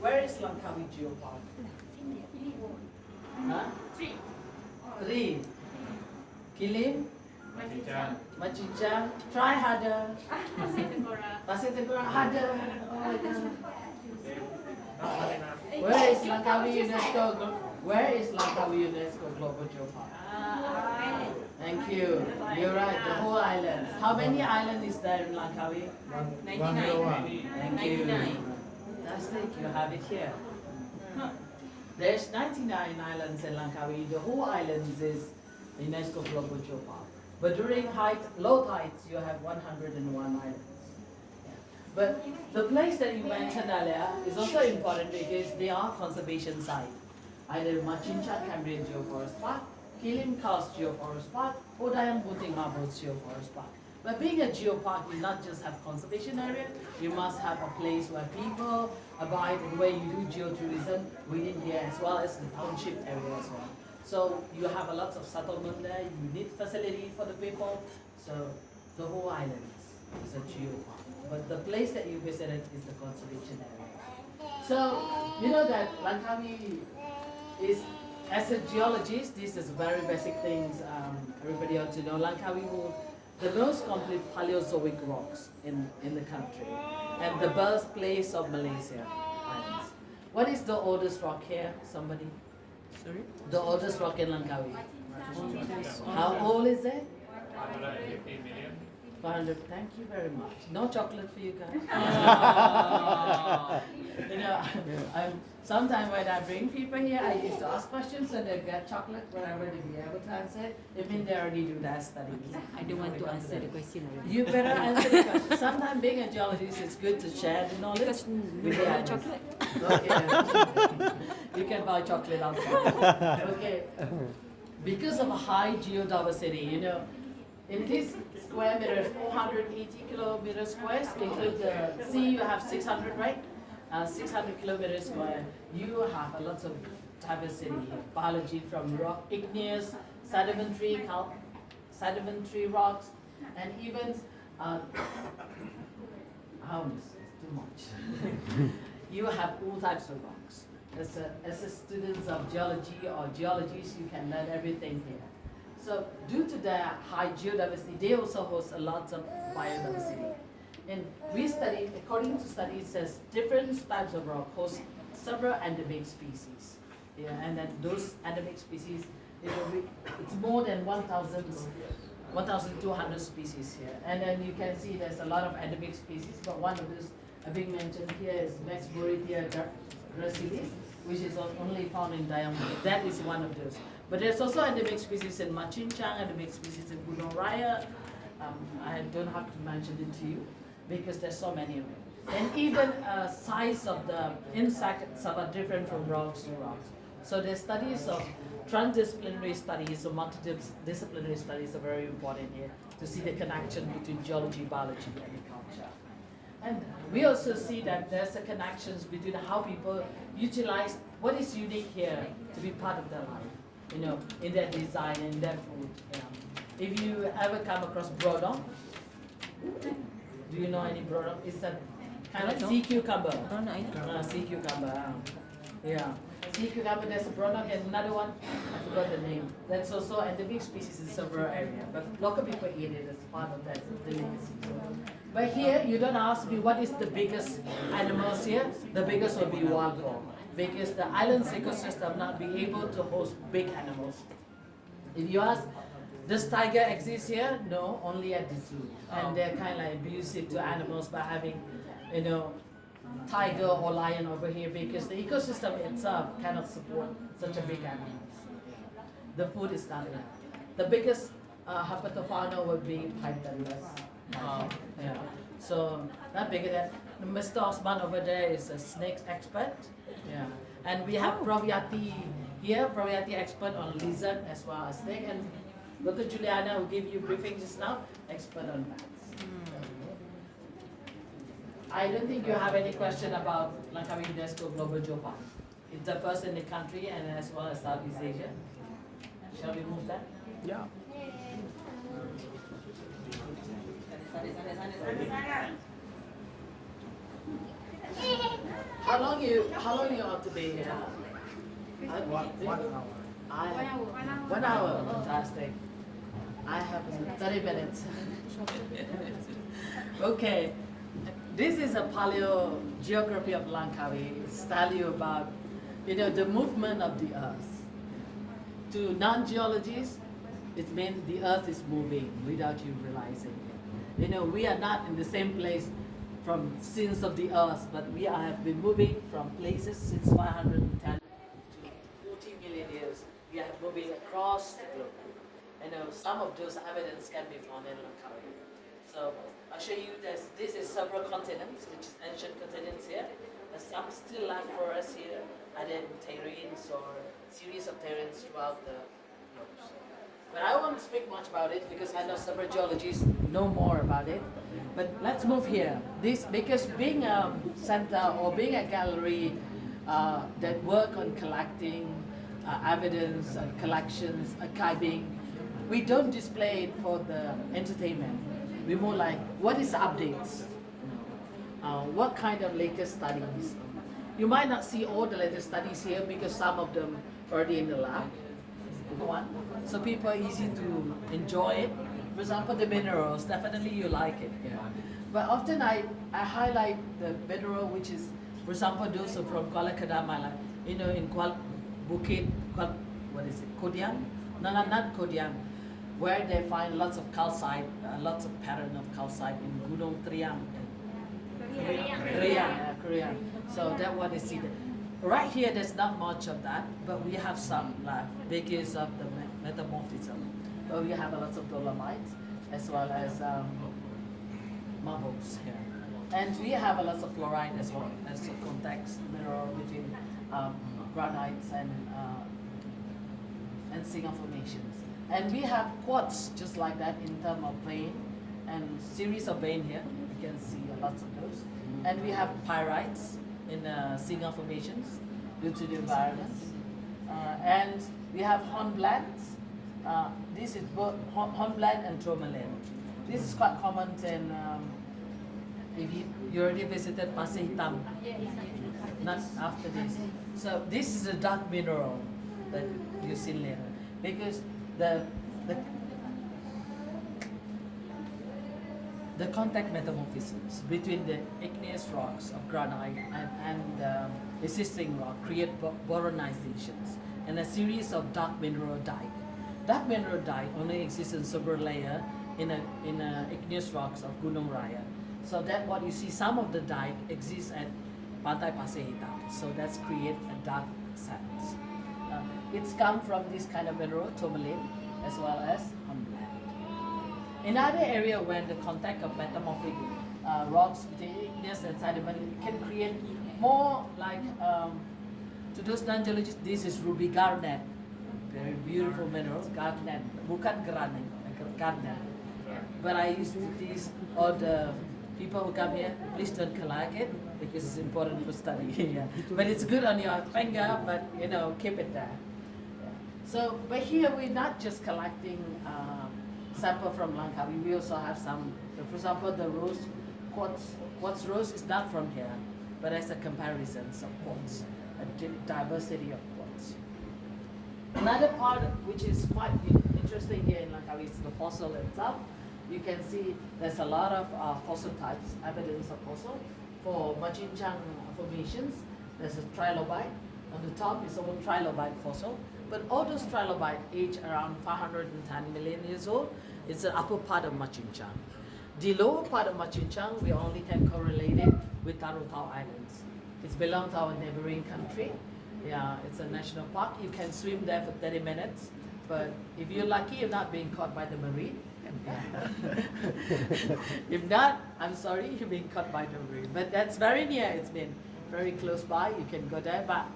Where is Langkawi Geopark? Huh? Three. Kilim? Machichang. Try harder. Pasir Tegora harder. Oh my God. Where is Langkawi UNESCO? Where is Langkawi UNESCO Global Geopark? Thank you. You're right. The whole island. How many islands is there in Langkawi? 99. Thank you. Fantastic. You have it here. There's 99 islands in Langkawi. The whole island is UNESCO Global Geopark. But during low tides, you have 101 islands. Yeah. But the place that you mentioned earlier is also important because they are conservation sites. Either Machinchan Cambridge Geoforest Park, Kilim Coast Geoforest Park, or Dayang Buting Mabos Geoforest Park. But being a geopark, you not just have conservation area, you must have a place where people abide and where you do geotourism within here as well as the township area as well. So you have a lot of settlement there, you need facility for the people, so the whole island is a geopark. But the place that you visited is the conservation area. So you know that Langkawi is, as a geologist, this is very basic things everybody ought to know. Langkawi holds the most complete Paleozoic rocks in the country and the birthplace of Malaysia islands. What is the oldest rock here? Somebody? Sorry? The oldest rock in Langkawi. How old is it? 500. Thank you very much. No chocolate for you guys. You know, sometimes when I bring people here, I used to ask questions and they get chocolate whenever they be able to answer. It means they already do that study. I don't want to answer the question. You better answer the question. Sometimes being a geologist, it's good to share the knowledge. Because with the no others. chocolate. Okay. You can buy chocolate outside. Okay. Because of a high geodiversity, you know, in this square meter, 480 kilometers squares, include the sea, you have 600, right? 600 kilometers square. You have a lot of diversity, biology from rock, igneous, sedimentary rocks, and even too much. You have all types of rocks. As a students of geology or geologists, you can learn everything here. So due to the high geodiversity, they also host a lot of biodiversity. And we study, according to studies, says different types of rock host several endemic species. Yeah, and then those endemic species, it's more than 1,200 species here. And then you can see there's a lot of endemic species, but one of those being mentioned here is Maxboritia gracilis, which is only found in Dayang. That is one of those. But there's also endemic species in Machinchan, endemic species in Gunung Raya. I don't have to mention it to you because there's so many of them. And even size of the insects are different from rocks to rocks. So the studies of transdisciplinary studies or multidisciplinary studies are very important here to see the connection between geology, biology, and agriculture. And we also see that there's a connections between how people utilize what is unique here to be part of their life, you know, in their design and their food. If you ever come across brodong, do you know any brodong? It's a kind of sea cucumber. Sea cucumber. Yeah. Sea cucumber, there's a brodong and another one, I forgot the name. That's also endemic species in several areas, but local people eat it as part of that delicacy. But here, you don't ask me what is the biggest animals here. The biggest will be wild boar, because the island's ecosystem not be able to host big animals. If you ask, does tiger exist here? No, only at the zoo. And they're kind of like abusive to animals by having, you know, tiger or lion over here because the ecosystem itself cannot support such a big animal. The food is not enough. The biggest herpetofauna would be python. Yeah. So not bigger than Mr. Osman over there is a snake expert. Yeah. And we have Prof here, Prof expert on lizard as well as snake, and Dr. Juliana who gave you briefing just now, expert on bats. I don't think you have any question about Langkawi UNESCO Global Geopark. It's the first in the country and as well as Southeast Asia. Shall we move that? Yeah. How long you ought to be here? 1 hour. One hour. Fantastic. I have 30 minutes. Okay. This is a paleogeography of Langkawi. It's tell you about, the movement of the earth. To non-geologists, it means the earth is moving without you realizing it. We are not in the same place from since of the earth, but we have been moving from places since 510 to 40 million years. We are moving across the globe. Some of those evidence can be found in Langkawi. So I'll show you this is several continents, which is ancient continents here. There's some still left for us here, and then terrains or series of terrains throughout the globe. But I won't speak much about it because I know several geologists know more about it. But let's move here. Because being a center or being a gallery that work on collecting evidence and collections, archiving, we don't display it for the entertainment. We're more like, what is the updates? What kind of latest studies? You might not see all the latest studies here because some of them already in the lab. So people are easy to enjoy it. For example, the minerals, definitely you like it. Yeah. But often I highlight the mineral which is, for example, those are from Kuala Kadamai, in Bukit, what is it, Kodian? No, not Kodian, where they find lots of calcite, lots of pattern of calcite in Gunung Triang. Korean. So that one is seen. Right here, there's not much of that, but we have some left because of the metamorphism. But we have a lot of dolomites as well as marbles here. And we have a lot of fluorite as well as a context mineral between granites and single formations. And we have quartz just like that in terms of vein and series of vein here. You can see lots of those. And we have pyrites in single formations due to the environment. And we have hornblands. This is both hornblende and tourmaline. This is quite common in, if you already visited Pasir Hitam, not after this. So this is a dark mineral that you see later. Because the contact metamorphisms between the igneous rocks of granite and the existing rock create boronizations and a series of dark mineral dike. Dark mineral dike only exists in several layers in a igneous rocks of Gunung Raya. So that what you see, some of the dike exists at Pantai Pasir Hitam. So that's create a dark sands. It's come from this kind of mineral, tourmaline, as well as hornblende. Another area when the contact of metamorphic rocks between igneous and sediment can create more like, to those non-geologists, this is ruby garnet. Very beautiful minerals, garnet, bukan granite, garnet. But I used to tease all the people who come here, please don't collect it because it's important for study. Yeah. But it's good on your finger, but keep it there. Yeah. So, but here we're not just collecting sample from Langkawi. We also have some, for example, the rose quartz rose is not from here, but as a comparison of quartz, a diversity of quartz. Another part which is quite interesting here in Langkawi is the fossil itself. You can see there's a lot of fossil types, evidence of fossil. For Machincang formations, there's a trilobite. On the top is all trilobite fossil. But all those trilobites age around 510 million years old. It's the upper part of Machincang. The lower part of Machincang, we only can correlate it with Tarutao Islands. It belongs to our neighboring country. Yeah, it's a national park. You can swim there for 30 minutes. But if you're lucky, you're not being caught by the marine. If not, I'm sorry, you're being caught by the marine. But that's very near. It's been very close by. You can go there. But,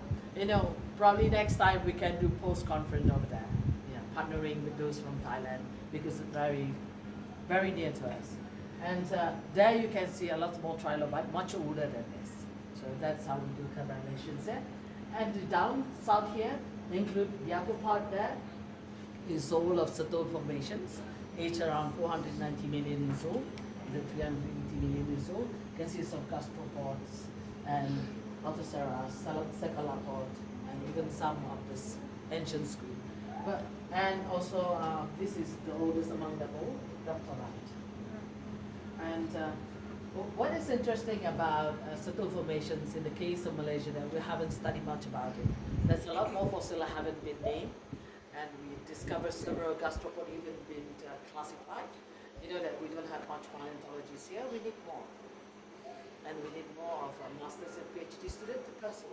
probably next time we can do post-conference over there. Yeah, partnering with those from Thailand because it's very, very near to us. And there you can see a lot more trilobite, much older than this. So that's how we do correlations there. And down south here, include the upper part there, is all of Satol formations, age around 490 million years old, the 380 million years old. You can see some gastropods, and Altocera, Cephalopod, and even some of this ancient squid. And also, this is the oldest among them all, Daptorite. And what is interesting about subtle formations in the case of Malaysia that we haven't studied much about it, there's a lot more fossils haven't been named, and we discovered several gastropods even been classified. You know that we don't have much paleontologists here, we need more. And we need more of masters and PhD students to pursue.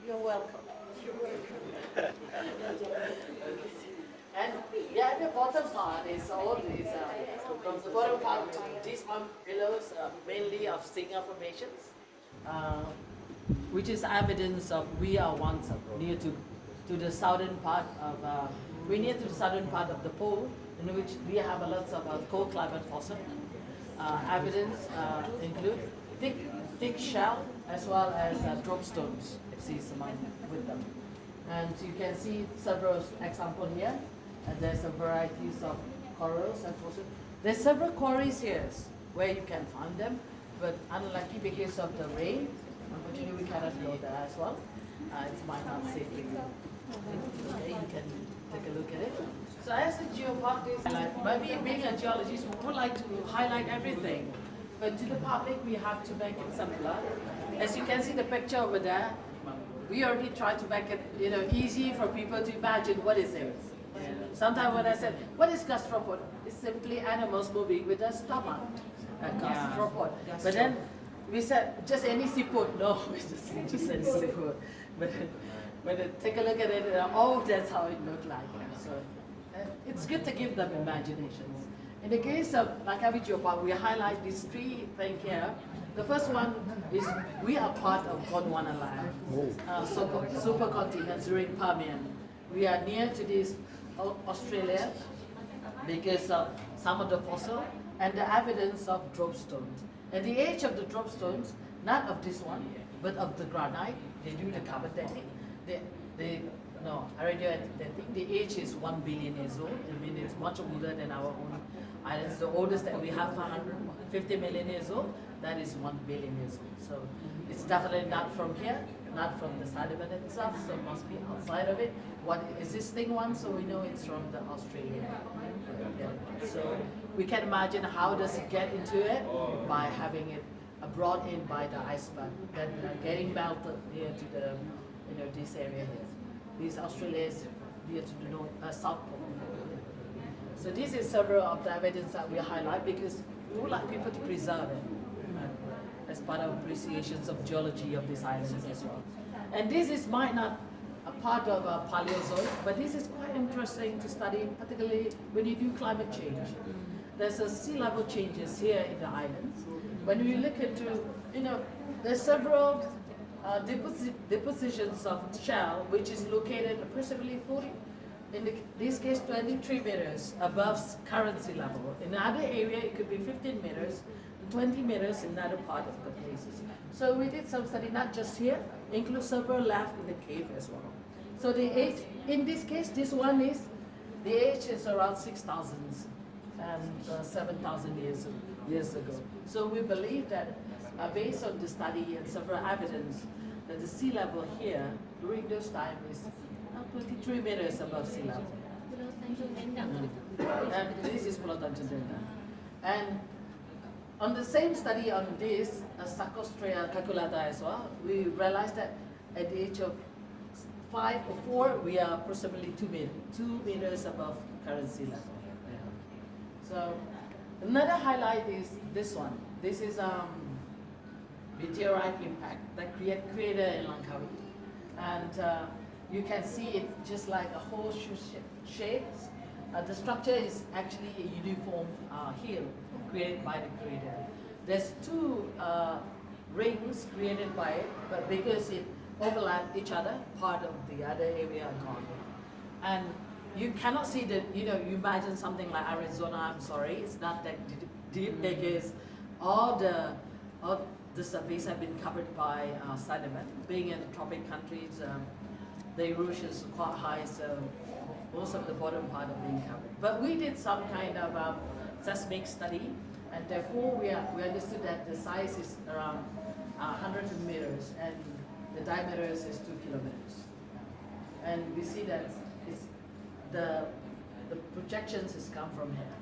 You're welcome. You're welcome. And yeah, the bottom part is all these, from the bottom part to this one below is mainly of stinger formations, which is evidence of we are once near to the southern part of, we're near to the southern part of the pole, in which we have a lot of cold climate fossil. Evidence include thick shell as well as drop stones exists among with them. And you can see several examples here. And there's a varieties of corals and fossils. There's several quarries here where you can find them, but unlucky because of the rain, unfortunately we cannot go there as well. It might not safe to go. Okay, you can take a look at it. So as a geopartist, maybe being a geologist, we would like to highlight everything. But to the public, we have to make it simpler. As you can see the picture over there, we already tried to make it easy for people to imagine what is it. Sometimes when I said, what is gastropod? It's simply animals moving with a stomach, a gastropod. But then we said, just any seafood. No, it's just any seafood. But take a look at it, oh, that's how it looked like. So it's good to give them imaginations. In the case of Langkawi Geopark, we highlight these three things here. The first one is we are part of Gondwana land, supercontinent during Permian. We are near to this Australia because of some of the fossil and the evidence of drop stones. And the age of the drop stones, not of this one, but of the granite, they do the carbon dating. Radioactive dating. The age is 1 billion years old. I mean, it's much older than our own islands. The oldest that we have, 150 million years old, that is 1 billion years old. So it's definitely not from here, not from the sediment itself, so it must be outside of it. What existing one, so we know it's from the Australia. So we can imagine how does it get into it by having it brought in by the iceberg, then getting melted near to the this area here. These Australians near to the north, south pole. So this is several of the evidence that we highlight because we would like people to preserve it as part of appreciations of geology of these islands as well. And this might not a part of a Paleozoic, but this is quite interesting to study, particularly when you do climate change. There's a sea level changes here in the islands. When we look into, there's several depositions of shell, which is located approximately 40, in this case 23 meters above current sea level. In another area, it could be 15 meters, 20 meters in another part of the places. So we did some study, not just here, include several left in the cave as well. So the age, in this case, this one is, the age is around 6,000 and 7,000 years ago. So we believe that based on the study and several evidence that the sea level here during those times is 23 meters above sea level. And this is Pulau Tanjung Dendang. And on the same study on this, Sarcostrea calculata as well, we realized that at the age of 5 or 4, we are approximately 2 meters above current sea level. So another highlight is this one. This is meteorite impact that created in Langkawi. And you can see it just like a horseshoe shape. The structure is actually a uniform hill created by the creator. There's 2 rings created by it, but because it overlapped each other, part of the other area are gone. And you cannot see that, you imagine something like Arizona, I'm sorry, it's not that deep because all the surface have been covered by sediment. Being in the tropic countries, the erosion is quite high, so most of the bottom part are being covered. But we did some kind of seismic study, and therefore we understood that the size is around 100 meters, and the diameter is 2 kilometers. And we see that it's the projections has come from here.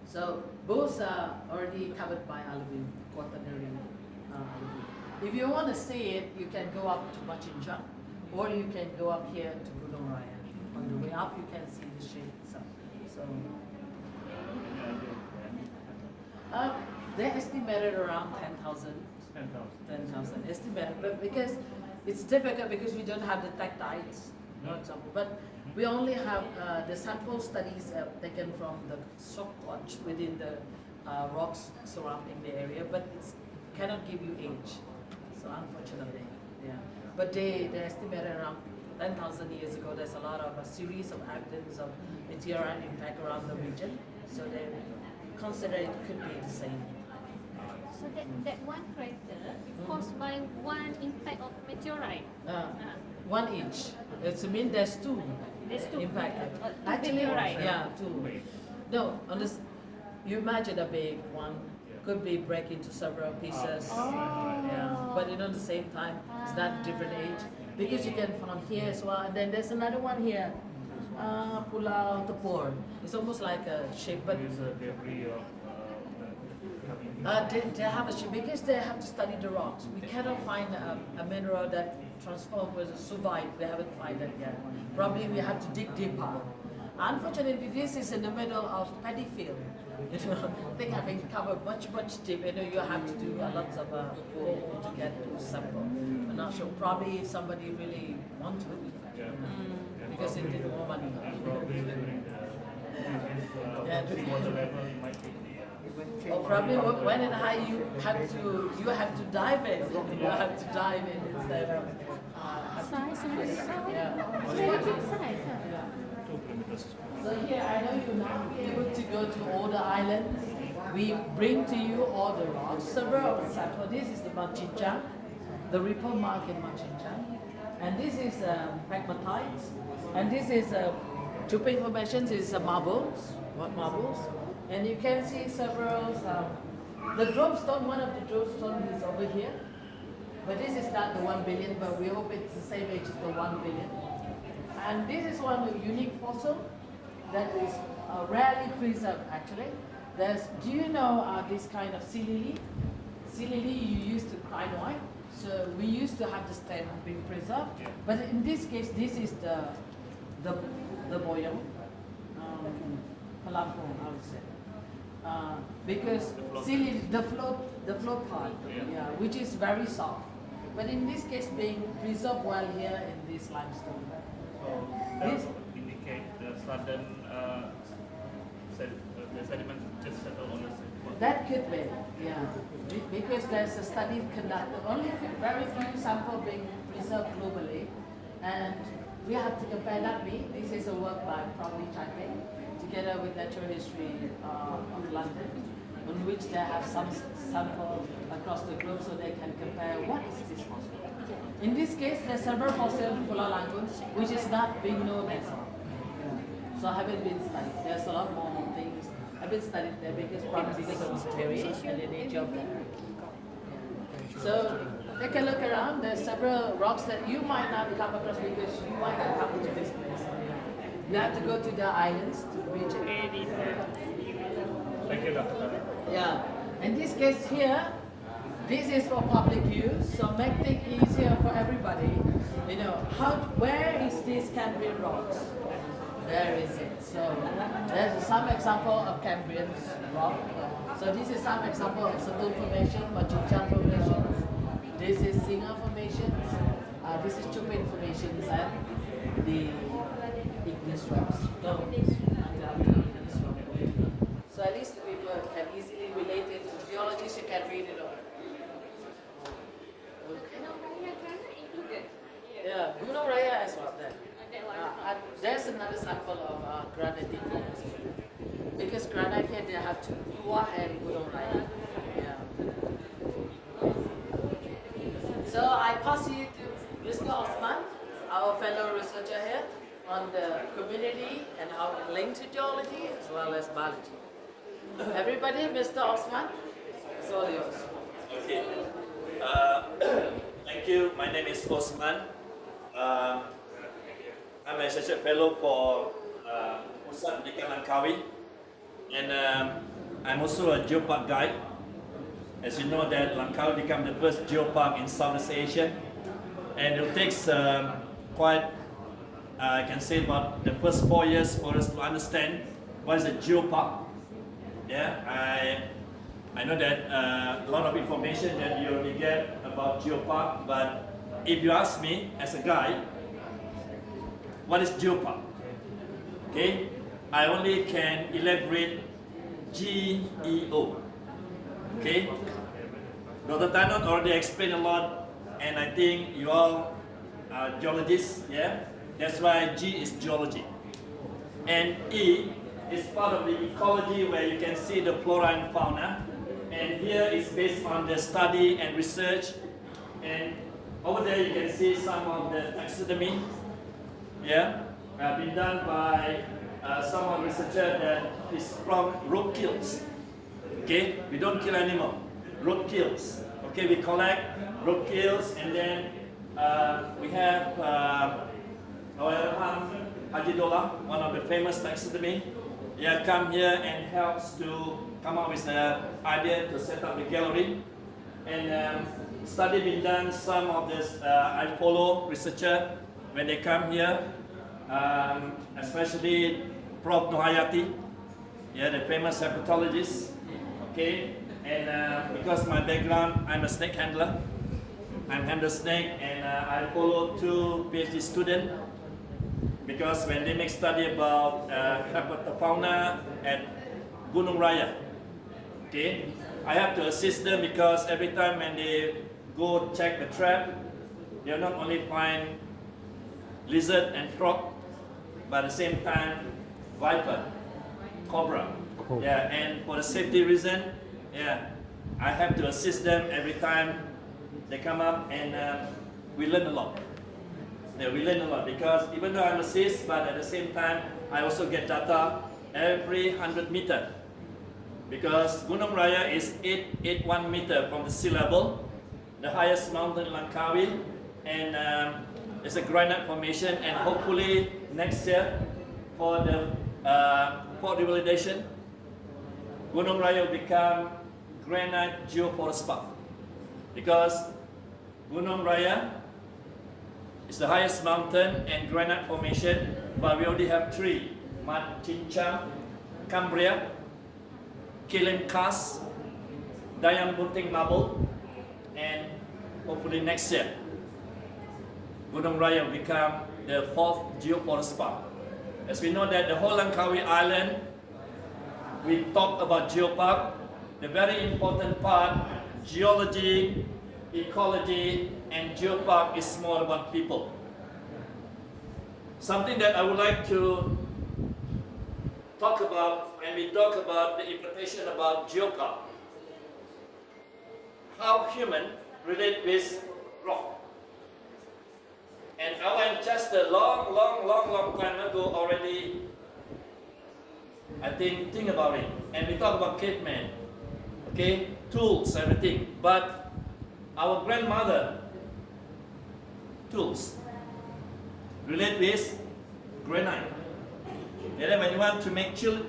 So both are already covered by alluvium, quaternary alluvium. If you want to see it, you can go up to Machinchang, or you can go up here to Gunung Raya. On the way up, you can see the shape itself. So they estimated around 10,000. 10,000 estimated, but because it's difficult because we don't have the tectites, for example. But we only have the sample studies taken from the shock watch within the rocks surrounding the area, but it cannot give you age. So unfortunately, yeah. But they estimated around 10,000 years ago. There's a lot of a series of evidence of meteorite impact around the region, so they consider it could be the same. So that one crater is caused by one impact of meteorite. 1 inch. It means there's two. There's two impacted. two Actually, meteorite. yeah, two. No, on this, you imagine a big one could be break into several pieces. Yeah, but at the same time, it's not different age because you can find here as well. And then there's another one here, Pulau Tepur. It's almost like a shape, but they have a shape because they have to study the rocks. We cannot find a mineral that transformed with survive. We haven't found that yet. Probably we have to dig deeper. Unfortunately, this is in the middle of paddy field. They have been covered much deep. You have to do lots of hole to get to sample. I'm not sure. Probably if somebody really want to, because it did more money. Or probably when in high you have to dive in. You have to dive in instead of. Size. Yeah. It's very big size. So here, I know you're not able to go to all the islands. We bring to you all the rocks, several examples. This is the Machinchang, the ripple mark in Machinchang. And this is pegmatite. And this is Chuping formation. This is marbles. What marbles? And you can see several, the drumstone, one of the drumstone is over here. But this is not the 1 billion, but we hope it's the same age as the 1 billion. And this is one unique fossil that is rarely preserved actually. Do you know this kind of sea lily? Sea lily you used to crinoid. So we used to have the stem being preserved. But in this case, this is the boyang, palampong, I would say. Because sea lily, the float part, which is very soft. But in this case, being preserved well here in this limestone. That would indicate the sudden the sediment just settled on the seafloor. That could be, yeah. Because there's a study conducted, only very few samples being preserved globally, and we have to compare that. This is a work by Prof. together with Natural History of London, on which they have some samples across the globe so they can compare what is this fossil. In this case, there's several fossils in Pulau Langkawi, which is not being known as well. So haven't been studied. There's a lot more things have been studied there because probably because of the area and the nature of that. So take a look around. There's several rocks that you might not come across because you might not come to this place. You have to go to the islands to reach it. Thank you, Dr. Yeah. In this case here, this is for public use, so make things easier for everybody. Where is this Cambrian rocks? There is it. So there's some example of Cambrian rock. So this is some example of Satu formation, Machinchang formation. This is Singa formation. This is Chupin formations and the igneous rocks. So at least the people can easily relate it to geology. You can read it all. Yeah, Gunung Raya as well then. There's another sample of granite because granite here they have to Tua and Gunung Raya. Yeah. So I pass you to Mr. Osman, our fellow researcher here on the community and how it links to geology as well as biology. Everybody, Mr. Osman, It's all yours. Okay. Thank you. My name is Osman. I'm a associate fellow for Pusat Pendidikan Langkawi, and I'm also a geopark guide. As you know, that Langkawi became the first geopark in Southeast Asia, and it takes quite, I can say, about the first 4 years for us to understand what is a geopark. Yeah, I know that a lot of information that you already get about geopark, but if you ask me as a guide, what is geopark? Okay, I only can elaborate GEO. Okay, Dr. Tanon already explained a lot, and I think you all are geologists, yeah? That's why G is geology. And E is part of the ecology where you can see the flora and fauna. And here is based on the study and research. And over there you can see some of the taxonomy, yeah? Been done by some researcher that is from road kills. Okay, we don't kill animal, road kills. Okay, we collect road kills, and then we have Haji Dola, one of the famous taxidermy. Yeah, come here and helps to come up with the idea to set up the gallery. And study been done. Some of this I follow researcher when they come here, especially Prof. Nohayati, yeah, the famous herpetologist. Okay, and because my background, I'm a snake handler. I'm handle snake, and I follow 2 PhD students because when they make study about herpetofauna at Gunung Raya, okay, I have to assist them because every time when they go check the trap, they not only find lizard and frog, but at the same time viper, cobra. Yeah, and for the safety reason, yeah, I have to assist them every time they come up, and we learn a lot. Yeah, we learn a lot because even though I'm assist, but at the same time, I also get data every 100 meter. Because Gunung Raya is 881 meter from the sea level, the highest mountain in Langkawi, and it's a granite formation, and hopefully next year for the port revalidation, Gunung Raya will become granite geoforest park. Because Gunung Raya is the highest mountain and granite formation, but we already have 3, Mat Cincang, Cambria, Kilim Kas, Dayang Bunting Marble, and hopefully next year, Gunung Raya will become the 4th geoforest park. As we know that the whole Langkawi Island, we talk about geopark, the very important part, geology, ecology, and geopark is more about people. Something that I would like to talk about when we talk about the interpretation about geopark, how human relate with rock. And our ancestor long time ago already, I think about it. And we talk about caveman, okay, tools, everything. But our grandmother, tools, relate with granite. And then when you want to make chili,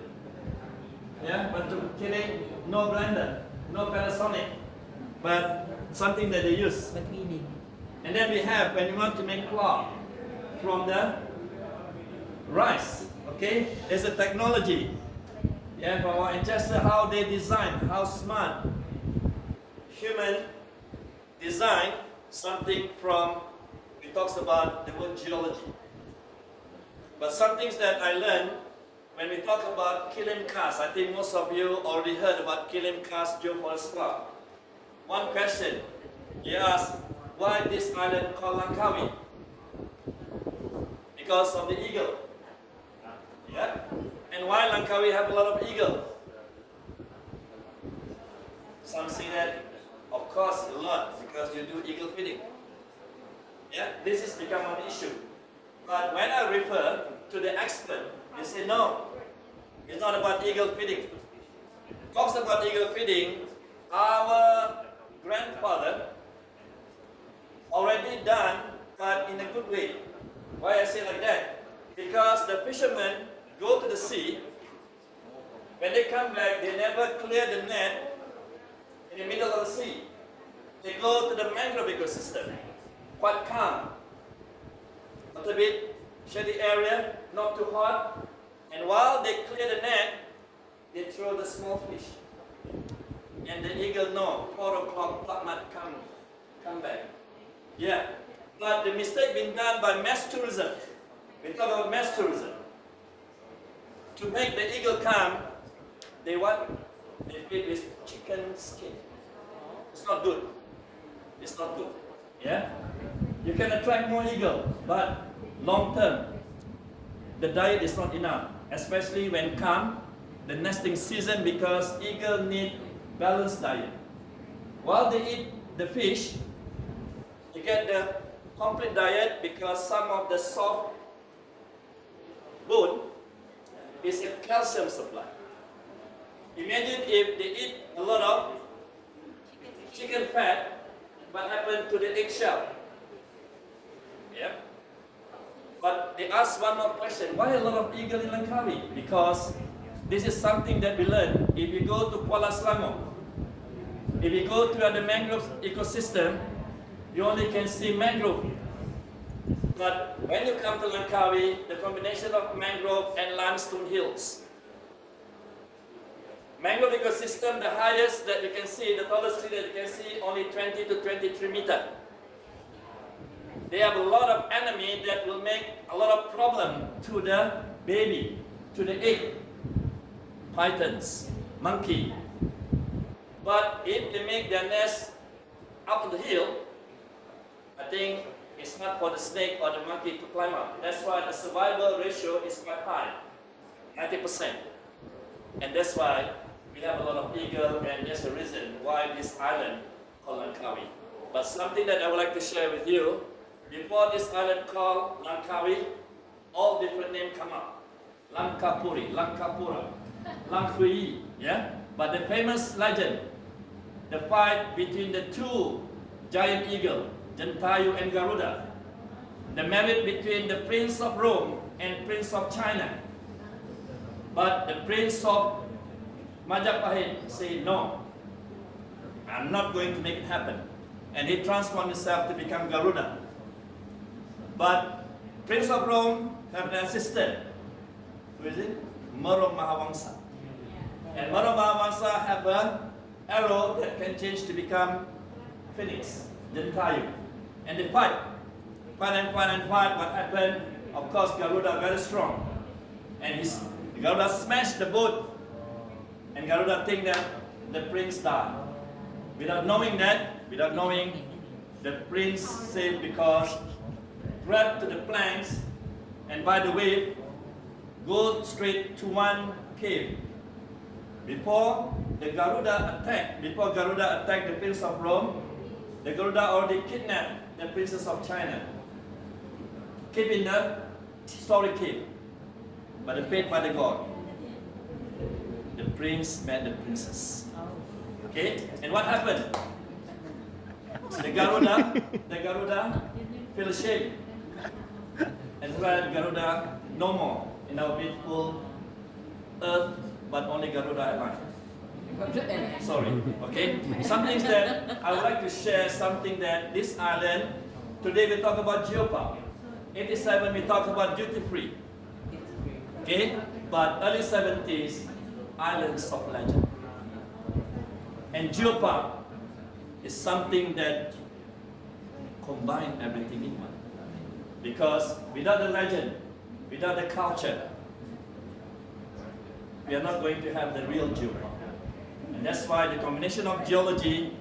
yeah, want to chili, no blender, no Panasonic, but something that they use. But meaning. And then we have, when you want to make flour from the rice, okay, there's a technology. Yeah, from our ancestors, how they design, how smart. Human design something from, it talks about the word geology. But some things that I learned when we talk about Kilim Kas, I think most of you already heard about Kilim Kas geoforest park. One question, you ask, why this island called Langkawi? Because of the eagle. Yeah? And why Langkawi have a lot of eagle? Some say that, of course, a lot, because you do eagle feeding. Yeah, this has become an issue. But when I refer to the expert, they say no, it's not about eagle feeding. Talks about eagle feeding, our grandfather already done, but in a good way. Why I say like that? Because the fishermen go to the sea. When they come back, they never clear the net in the middle of the sea. They go to the mangrove ecosystem, quite calm, a little bit shady area, not too hot. And while they clear the net, they throw the small fish. And the eagle know 4 o'clock clock might come back. Yeah, but the mistake been done by mass tourism. We talk about mass tourism. To make the eagle come, they feed with chicken skin. It's not good. It's not good. Yeah, you can attract more eagle, but long term, the diet is not enough, especially when come the nesting season, because eagle need balanced diet. While they eat the fish, you get the complete diet, because some of the soft bone is a calcium supply. Imagine if they eat a lot of chicken fat, what happened to the eggshell? Yeah. But they ask one more question: why a lot of eagle in Langkawi? Because this is something that we learn. If you go to Kuala Selangor, if you go to the mangrove ecosystem, you only can see mangrove. But when you come to Langkawi, the combination of mangrove and limestone hills. Mangrove ecosystem, the highest that you can see, the tallest tree that you can see, only 20 to 23 meters. They have a lot of enemy that will make a lot of problem to the baby, to the egg, pythons, monkey. But if they make their nest up on the hill, I think it's not for the snake or the monkey to climb up. That's why the survival ratio is quite high, 90%. And that's why we have a lot of eagle, and that's the reason why this island called Langkawi. But something that I would like to share with you, before this island called Langkawi, all different names come up. Langkapuri, Langkapura, Langkawi, yeah? But the famous legend, the fight between the two giant eagle, Jentayu and Garuda, the marriage between the Prince of Rome and Prince of China. But the Prince of Majapahit said, no, I'm not going to make it happen. And he transformed himself to become Garuda. But Prince of Rome have an assistant. Who is it? Maro Mahawangsa. And Maro Mahawangsa have an arrow that can change to become Phoenix, Jentayu. And they fight. Fight and fight and fight. What happened? Of course, Garuda very strong. And Garuda smashed the boat. And Garuda think that the prince died. Without knowing that, the prince said, because grab to the planks, and by the way, go straight to one cave. Before Garuda attacked the Prince of Rome, the Garuda already kidnapped the Princess of China. Keep in the story cave, by the faith by the God. The prince met the princess. Okay? And what happened? The Garuda feel ashamed. And tried Garuda no more in our beautiful earth, but only Garuda alive. Sorry. Okay? Some things that I would like to share, something that this island, today we talk about geopark. 87 we talk about duty free. Okay? But early 70s, islands of legend. And geopark is something that combines everything in one. Because without the legend, without the culture, we are not going to have the real geopark. And that's why the combination of geology,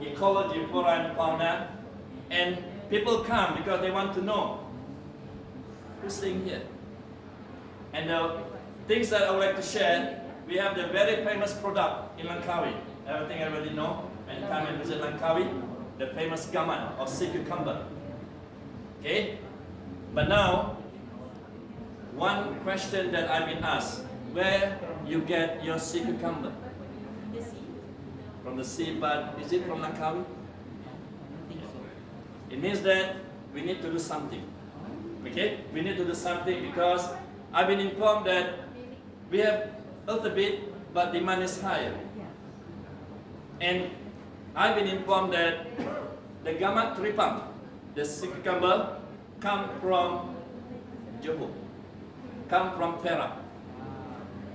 ecology, flora and fauna, and people come because they want to know who's staying here. And the things that I would like to share, we have the very famous product in Langkawi. I think everybody know, when you come and visit Langkawi, the famous gaman or sea cucumber. Okay? But now, one question that I've been asked, where you get your sea cucumber? from the sea, but is it from Langkawi? I think so. It means that we need to do something. Okay? We need to do something because I've been informed that we have a little bit, but demand is higher. And I've been informed that the gamak tripang, the sea cucumber, come from Johor, come from Perak.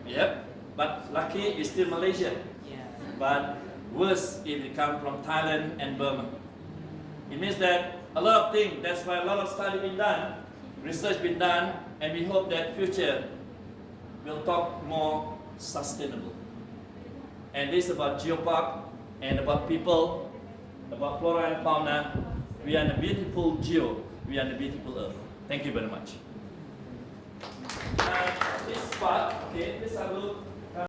Yep, but lucky it's still Malaysia. Yeah. But worse if it come from Thailand and Burma. It means that a lot of things, that's why a lot of study been done, research been done, and we hope that future will talk more sustainable. And this is about geopark and about people, about flora and fauna. We are in a beautiful geo, we are in a beautiful earth. Thank you very much. This part, okay, this I will